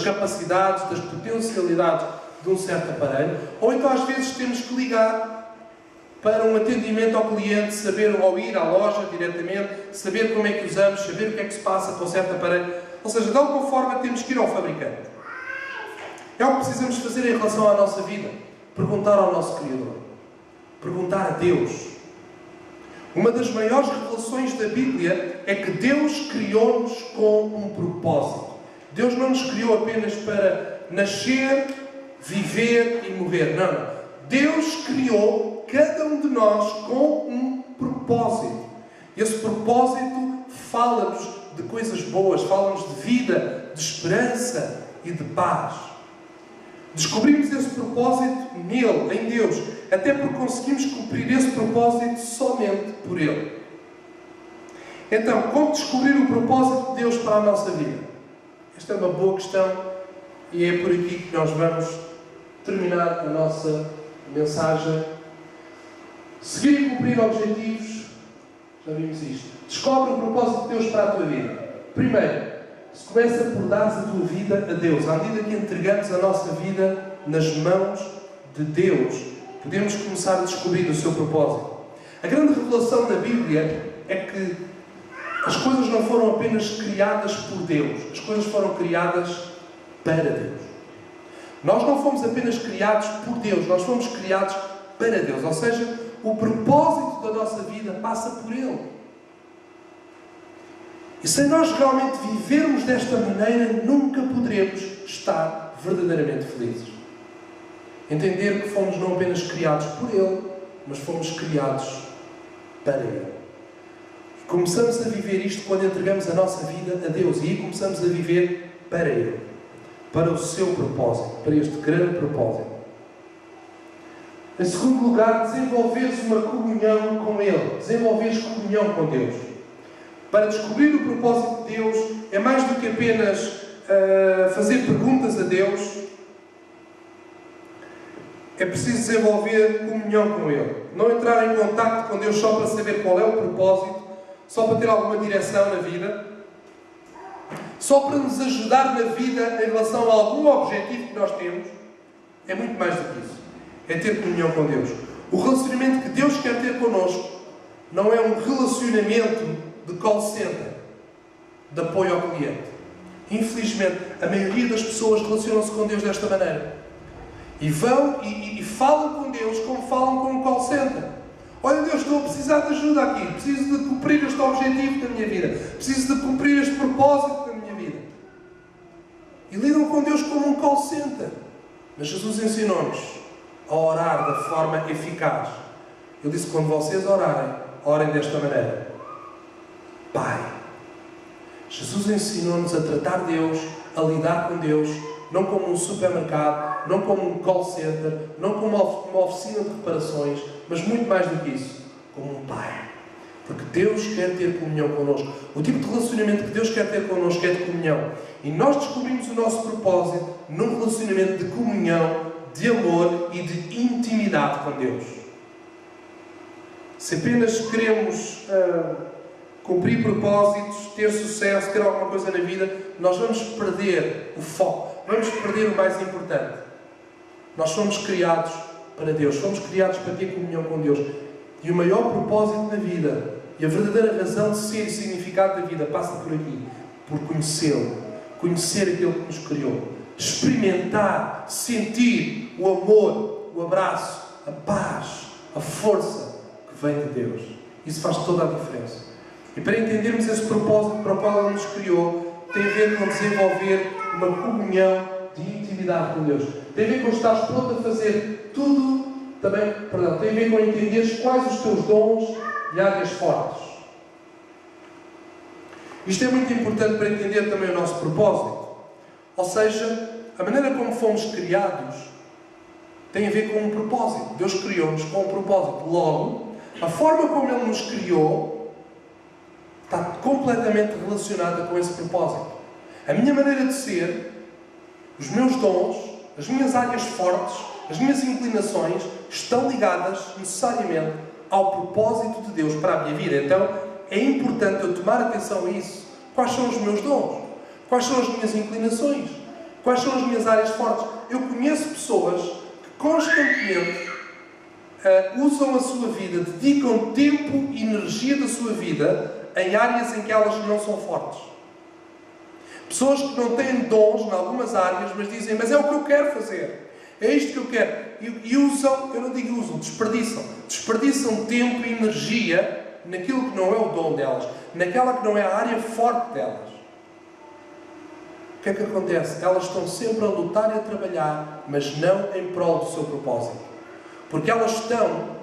capacidades, das potencialidades de um certo aparelho, ou então às vezes temos que ligar para um atendimento ao cliente, saber, ou ir à loja diretamente, saber como é que usamos, saber o que é que se passa com um certo aparelho. Ou seja, de alguma forma temos que ir ao fabricante. É o que precisamos fazer em relação à nossa vida. Perguntar ao nosso Criador. Perguntar a Deus. Uma das maiores revelações da Bíblia é que Deus criou-nos com um propósito. Deus não nos criou apenas para nascer, viver e morrer. Não, não. Deus criou cada um de nós com um propósito. Esse propósito fala-nos de coisas boas, fala-nos de vida, de esperança e de paz. Descobrimos esse propósito nele, em Deus, até porque conseguimos cumprir esse propósito somente por Ele. Então, como descobrir o propósito de Deus para a nossa vida? Esta é uma boa questão e é por aqui que nós vamos terminar a nossa mensagem. Seguir e cumprir objetivos, já vimos isto. Descobre o propósito de Deus para a tua vida. Primeiro, se começa por dar a tua vida a Deus. À medida que entregamos a nossa vida nas mãos de Deus, podemos começar a descobrir o seu propósito. A grande revelação da Bíblia é que as coisas não foram apenas criadas por Deus. As coisas foram criadas para Deus. Nós não fomos apenas criados por Deus. Nós fomos criados para Deus. Ou seja, o propósito da nossa vida passa por Ele. E se nós realmente vivermos desta maneira, nunca poderemos estar verdadeiramente felizes. Entender que fomos não apenas criados por Ele, mas fomos criados para Ele. Começamos a viver isto quando entregamos a nossa vida a Deus. E aí começamos a viver para Ele. Para o seu propósito. Para este grande propósito. Em segundo lugar, desenvolveres uma comunhão com Ele. Desenvolveres comunhão com Deus. Para descobrir o propósito de Deus, é mais do que apenas fazer perguntas a Deus. É preciso desenvolver comunhão com Ele. Não entrar em contacto com Deus só para saber qual é o propósito, só para ter alguma direção na vida, só para nos ajudar na vida em relação a algum objetivo que nós temos. É muito mais do que isso. É ter comunhão com Deus. O relacionamento que Deus quer ter connosco não é um relacionamento de call center, de apoio ao cliente. Infelizmente, a maioria das pessoas relacionam-se com Deus desta maneira. E vão e falam com Deus como falam com um call center. Olha Deus, estou a precisar de ajuda aqui. Preciso de cumprir este objetivo da minha vida. Preciso de cumprir este propósito da minha vida. E lidam com Deus como um call center. Mas Jesus ensinou-nos a orar da forma eficaz. Ele disse que quando vocês orarem, orem desta maneira. Pai. Jesus ensinou-nos a tratar Deus, a lidar com Deus, não como um supermercado, não como um call center, não como uma oficina de reparações, mas muito mais do que isso, como um Pai. Porque Deus quer ter comunhão connosco. O tipo de relacionamento que Deus quer ter connosco é de comunhão. E nós descobrimos o nosso propósito num relacionamento de comunhão, de amor e de intimidade com Deus. Se apenas queremos cumprir propósitos, ter sucesso, ter alguma coisa na vida, nós vamos perder o foco, vamos perder o mais importante. Nós fomos criados para Deus, fomos criados para ter comunhão com Deus. E o maior propósito da vida, e a verdadeira razão de ser e significado da vida, passa por aqui, por conhecê-lo, conhecer aquele que nos criou, experimentar, sentir o amor, o abraço, a paz, a força que vem de Deus. Isso faz toda a diferença. E para entendermos esse propósito para o qual Ele nos criou, tem a ver com desenvolver uma comunhão de intimidade com Deus. Tem a ver com estares pronto a fazer tudo, também, perdão, tem a ver com entenderes quais os teus dons e áreas fortes. Isto é muito importante para entender também o nosso propósito. Ou seja, a maneira como fomos criados tem a ver com um propósito. Deus criou-nos com um propósito. Logo, a forma como Ele nos criou está completamente relacionada com esse propósito. A minha maneira de ser, os meus dons, as minhas áreas fortes, as minhas inclinações estão ligadas necessariamente ao propósito de Deus para a minha vida. Então, é importante eu tomar atenção a isso. Quais são os meus dons? Quais são as minhas inclinações? Quais são as minhas áreas fortes? Eu conheço pessoas que constantemente usam a sua vida, dedicam tempo e energia da sua vida em áreas em que elas não são fortes. Pessoas que não têm dons em algumas áreas, mas dizem, mas é o que eu quero fazer. É isto que eu quero. E usam, eu não digo usam, desperdiçam. Desperdiçam tempo e energia naquilo que não é o dom delas. Naquela que não é a área forte delas. O que é que acontece? Elas estão sempre a lutar e a trabalhar, mas não em prol do seu propósito. Porque elas estão,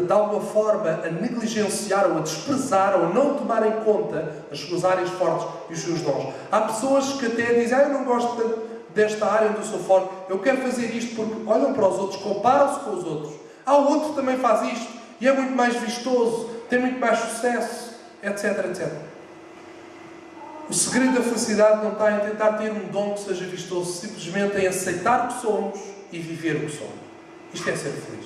de alguma forma, a negligenciar ou a desprezar ou a não tomar em conta as suas áreas fortes e os seus dons. Há pessoas que até dizem, eu não gosto desta área onde eu sou forte, eu quero fazer isto porque olham para os outros, comparam-se com os outros. O outro que também faz isto e é muito mais vistoso, tem muito mais sucesso, etc, etc. O segredo da felicidade não está em tentar ter um dom que seja vistoso, simplesmente em aceitar o que somos e viver o que somos. Isto é ser feliz.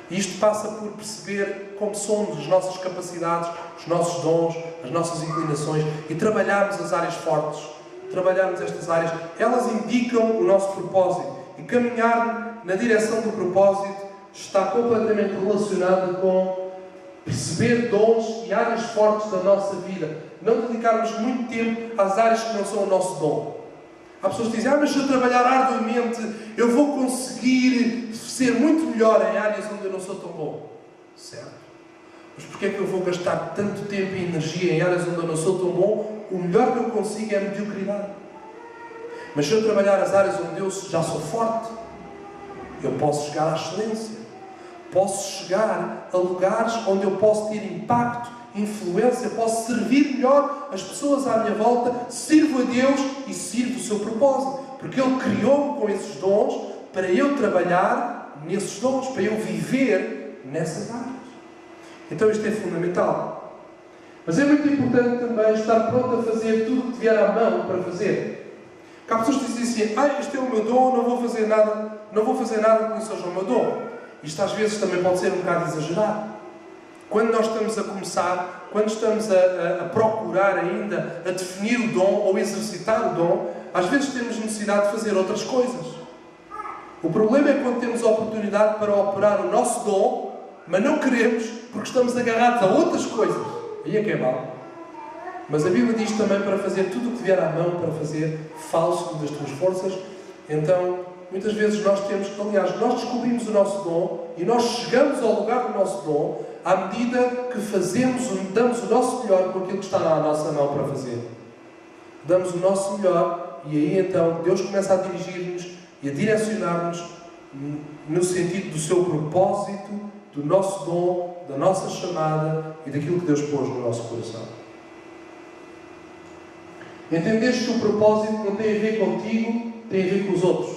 E isto passa por perceber como somos, as nossas capacidades, os nossos dons, as nossas inclinações e trabalharmos as áreas fortes. Trabalharmos estas áreas. Elas indicam o nosso propósito. E caminhar na direção do propósito está completamente relacionado com perceber dons e áreas fortes da nossa vida. Não dedicarmos muito tempo às áreas que não são o nosso dom. Há pessoas que dizem, mas se eu trabalhar arduamente, eu vou conseguir ser muito melhor em áreas onde eu não sou tão bom. Certo? Mas porquê é que eu vou gastar tanto tempo e energia em áreas onde eu não sou tão bom? O melhor que eu consigo é a mediocridade. Mas se eu trabalhar as áreas onde eu já sou forte, eu posso chegar à excelência. Posso chegar a lugares onde eu posso ter impacto, influência, posso servir melhor as pessoas à minha volta, sirvo a Deus e sirvo o seu propósito. Porque Ele criou-me com esses dons para eu trabalhar nesses dons, para eu viver nessas áreas. Então isto é fundamental. Mas é muito importante também estar pronto a fazer tudo o que vier à mão para fazer. Porque há pessoas que dizem assim, este é o meu dom, não vou fazer nada que não seja o meu dom. Isto às vezes também pode ser um bocado exagerado. Quando nós estamos a começar, quando estamos a procurar ainda, a definir o dom ou exercitar o dom, às vezes temos necessidade de fazer outras coisas. O problema é quando temos a oportunidade para operar o nosso dom, mas não queremos porque estamos agarrados a outras coisas. Aí é que é mau. Mas a Bíblia diz também para fazer tudo o que vier à mão para fazer, fale segundo as tuas forças. Então, muitas vezes nós descobrimos o nosso dom e nós chegamos ao lugar do nosso dom à medida que damos o nosso melhor com aquilo que está na nossa mão para fazer. Damos o nosso melhor e aí então Deus começa a dirigir-nos e a direcionar-nos no sentido do seu propósito, do nosso dom, da nossa chamada e daquilo que Deus pôs no nosso coração. Entendeste que o propósito não tem a ver contigo, tem a ver com os outros.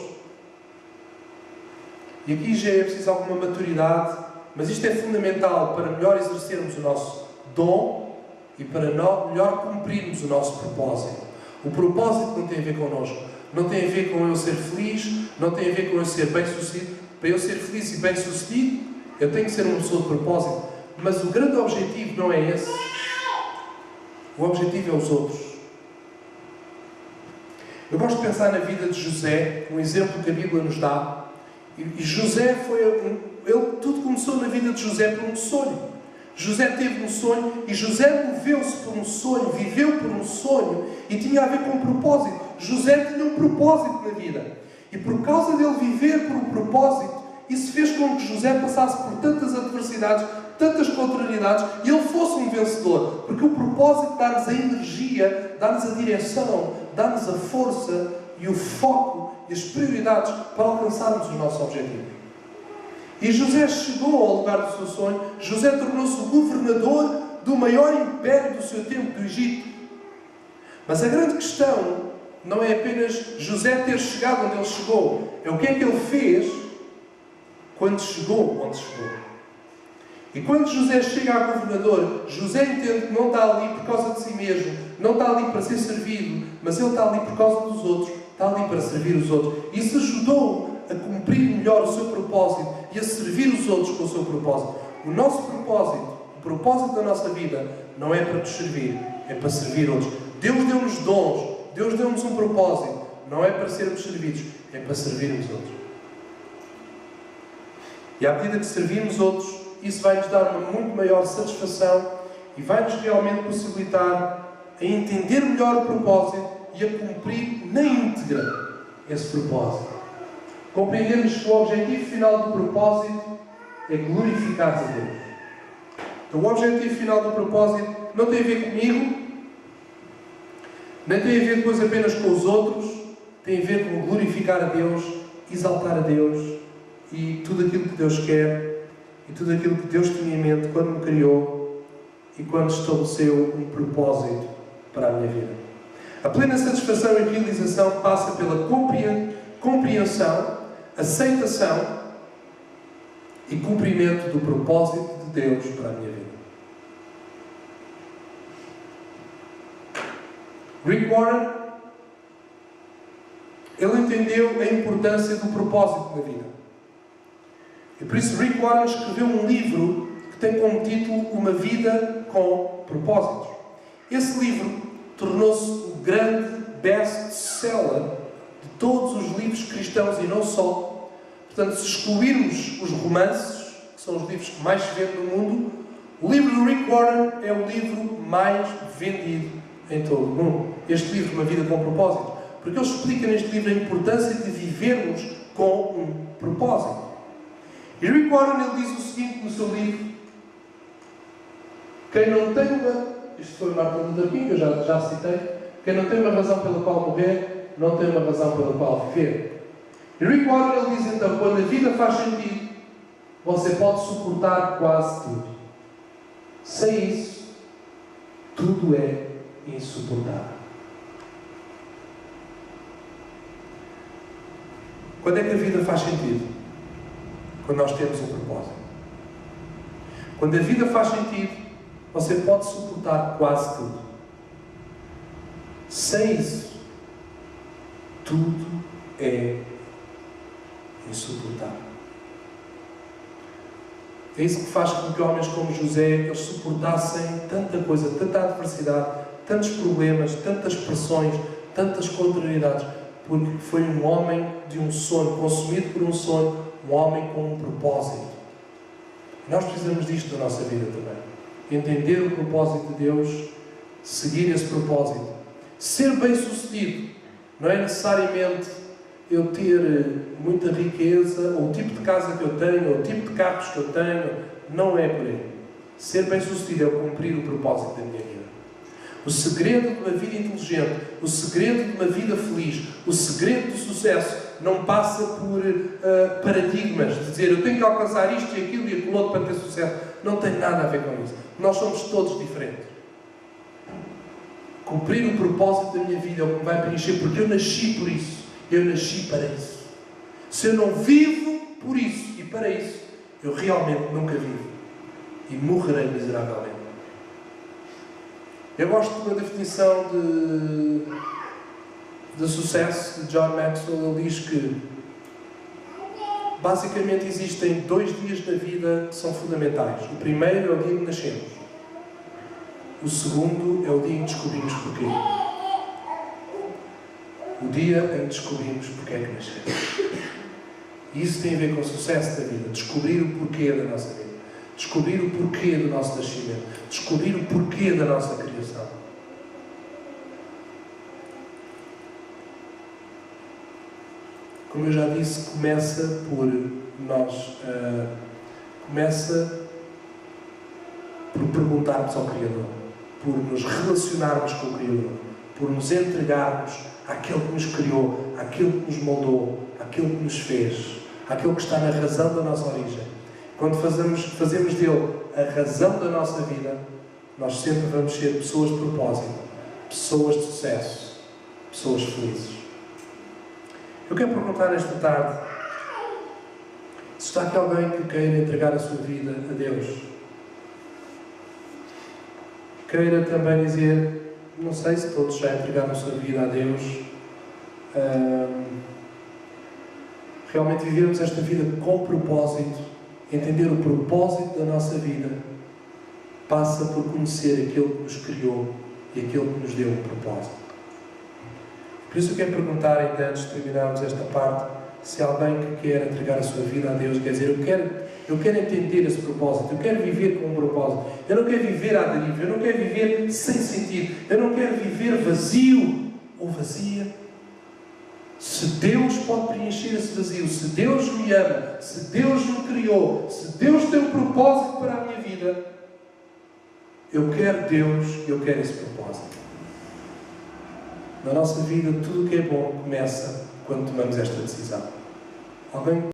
E aqui já é preciso alguma maturidade, mas isto é fundamental para melhor exercermos o nosso dom e para melhor cumprirmos o nosso propósito. O propósito não tem a ver connosco, não tem a ver com eu ser feliz, não tem a ver com eu ser bem-sucedido. Para eu ser feliz e bem-sucedido, eu tenho que ser uma pessoa de propósito. Mas o grande objetivo não é esse. O objetivo é os outros. Eu gosto de pensar na vida de José, um exemplo que a Bíblia nos dá. E José tudo começou na vida de José por um sonho. José teve um sonho e José moveu-se por um sonho, viveu por um sonho e tinha a ver com um propósito. José tinha um propósito na vida. E por causa dele viver por um propósito, isso fez com que José passasse por tantas adversidades, tantas contrariedades e ele fosse um vencedor. Porque o propósito dá-nos a energia, dá-nos a direção, dá-nos a força e o foco e as prioridades para alcançarmos o nosso objetivo. E José chegou ao lugar do seu sonho. José tornou-se o governador do maior império do seu tempo, do Egito. Mas a grande questão não é apenas José ter chegado onde ele chegou. É o que é que ele fez quando chegou onde chegou. E quando José chega a governador, José entende que não está ali por causa de si mesmo, não está ali para ser servido, mas ele está ali por causa dos outros, está ali para servir os outros. Isso ajudou a cumprir melhor o seu propósito e a servir os outros com o seu propósito. O nosso propósito, o propósito da nossa vida, não é para nos servir, é para servir outros. Deus deu-nos dons, Deus deu-nos um propósito, não é para sermos servidos, é para servirmos outros. E à medida que servimos outros, isso vai-nos dar uma muito maior satisfação e vai-nos realmente possibilitar a entender melhor o propósito e a cumprir na íntegra esse propósito. Compreendemos que o objetivo final do propósito é glorificar a Deus. Então, o objetivo final do propósito não tem a ver comigo, nem tem a ver depois apenas com os outros, tem a ver com glorificar a Deus, exaltar a Deus e tudo aquilo que Deus quer e tudo aquilo que Deus tinha em mente quando me criou e quando estabeleceu um propósito para a minha vida. A plena satisfação e realização passa pela compreensão, aceitação e cumprimento do propósito de Deus para a minha vida. Rick Warren, ele entendeu a importância do propósito na vida. E por isso Rick Warren escreveu um livro que tem como título Uma Vida com Propósitos. Esse livro tornou-se o grande best-seller de todos os livros cristãos e não só. Portanto, se excluirmos os romances, que são os livros que mais se vendem no mundo, o livro do Rick Warren é o livro mais vendido em todo o mundo. Este livro, Uma Vida com Propósito. Porque ele explica neste livro a importância de vivermos com um propósito. E Rick Warren ele diz o seguinte no seu livro: quem não tem uma... Isto foi Martin Luther King, eu já citei. Quem não tem uma razão pela qual morrer, não tem uma razão pela qual viver. E Rick Warren ele diz então: quando a vida faz sentido, você pode suportar quase tudo. Sem isso, tudo é insuportável. Quando é que a vida faz sentido? Quando nós temos um propósito. Quando a vida faz sentido, você pode suportar quase tudo. Sem isso, tudo é insuportável. É isso que faz com que homens como José eles suportassem tanta coisa, tanta adversidade, tantos problemas, tantas pressões, tantas contrariedades, porque foi um homem de um sonho, consumido por um sonho, um homem com um propósito. Nós precisamos disto na nossa vida também. Entender o propósito de Deus, seguir esse propósito. Ser bem-sucedido não é necessariamente eu ter muita riqueza, ou o tipo de casa que eu tenho, ou o tipo de carros que eu tenho. Não é por aí. Ser bem-sucedido é eu cumprir o propósito da minha vida. O segredo de uma vida inteligente, o segredo de uma vida feliz, o segredo do sucesso não passa por paradigmas de dizer eu tenho que alcançar isto e aquilo e aquilo outro para ter sucesso. Não tem nada a ver com isso. Nós somos todos diferentes. Cumprir o propósito da minha vida é o que me vai preencher, porque eu nasci por isso. Eu nasci para isso. Se eu não vivo por isso e para isso, eu realmente nunca vivo. E morrerei miseravelmente. Eu gosto de uma definição de sucesso de John Maxwell. Ele diz que basicamente existem 2 dias da vida que são fundamentais. O primeiro é o dia em que nascemos. O segundo é o dia em que descobrimos porquê. O dia em que descobrimos porque é que nascemos. E isso tem a ver com o sucesso da vida. Descobrir o porquê da nossa vida. Descobrir o porquê do nosso nascimento. Descobrir o porquê da nossa criação. Como eu já disse, começa por nós. Começa por perguntarmos ao Criador. Por nos relacionarmos com o Criador. Por nos entregarmos àquele que nos criou, àquele que nos moldou, àquele que nos fez, àquele que está na razão da nossa origem. Quando fazemos dele a razão da nossa vida, nós sempre vamos ser pessoas de propósito, pessoas de sucesso, pessoas felizes. Eu quero perguntar esta tarde se está aqui alguém que queira entregar a sua vida a Deus. Queira também dizer, não sei se todos já entregaram a sua vida a Deus, realmente vivermos esta vida com propósito, entender o propósito da nossa vida, passa por conhecer aquele que nos criou e aquele que nos deu um propósito. Por isso eu quero perguntar, ainda antes de terminarmos esta parte, se alguém que quer entregar a sua vida a Deus, quer dizer, eu quero entender esse propósito, eu quero viver com um propósito, eu não quero viver à deriva, eu não quero viver sem sentido, eu não quero viver vazio ou vazia. Se Deus pode preencher esse vazio, se Deus me ama, se Deus me criou, se Deus tem um propósito para a minha vida, eu quero Deus e eu quero esse propósito. Na nossa vida, tudo o que é bom começa quando tomamos esta decisão. Alguém